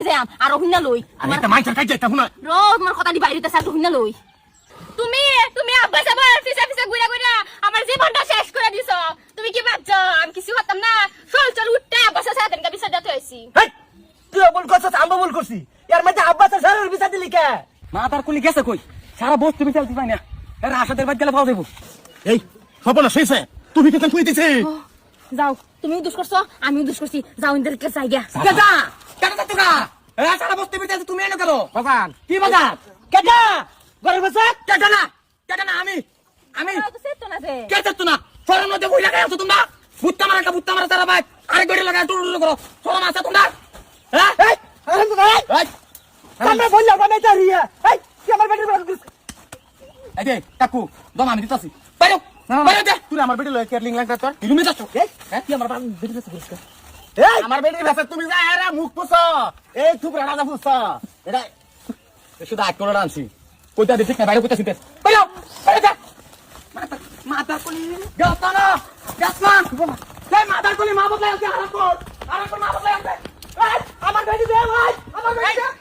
যাম আর হুইনা লই আমি একটা মাইচার কাজ যাইতা হুনা রো তোমার কথা দি বাইরে তাছে হুইনা লই তুমি তুমি আব্বা সাবা ফিসা ফিসা গুইরা গুইরা আমার জীবনটা শেষ করে দিছো তুমি কি ভাবছো আমি কিছু করতাম না চল চল উঠতে আব্বা সাথে দেন কা বিচার দিতে হইছি হেই তুই বল করছস আমি বল করছি এর মধ্যে আব্বাস স্যারের বিচার দিলি কে মা তার কুলি গেছে কই সারা বস্তু বিচার দিতে পাই না এর আশাদের বাদ গেলে পাওয়া যাবো এই সপনা শেষে তুমি কি কইতেছিস যাও তুমিও দুষ করছো আমিও দুষ করছি যাও ইন্টারকে চাই গিয়া কেটা কেটা তোকা এ সারা বস্তু বিচার তুমি এনে কেন বাজান কি বাজার কেটা ঘরে বসে কেটা না আমি তো সেট না যে কেটা তো না ফরের মধ্যে বই লাগাই আছো তোমরা বুত্তা মারা তারা ভাই আরে গড়ি লাগাই টুটু করো ফরম আছে তোমরা হ্যাঁ এই আরে তো ভাই এই আমরা বললাম আমি এটা রিয়া এই কি আমার বেটির কথা কইছিস এই যে কাকু দম আমি দিতাছি বাইরে বাইরে দে তুই আমার বেটি লয় কেয়ারলিং লাগতা তোর তুমি যাচ্ছ এই হ্যাঁ কি আমার বেটি যাচ্ছে বলছ এই আমার বেটির ভাষা তুমি যা এরা মুখ পুছো এই তুই রাজা পুছো এটা শুধু আট করে আনছি কইতা দি ঠিক না বাইরে কইতা শুনতে বাইরে বাইরে দে মাতার কলি গাছনা এই মাতার কলি মা বদলাই আছে আরাকর মা বদলাই আছে এই আমার বেটি দে ভাই আমার বেটি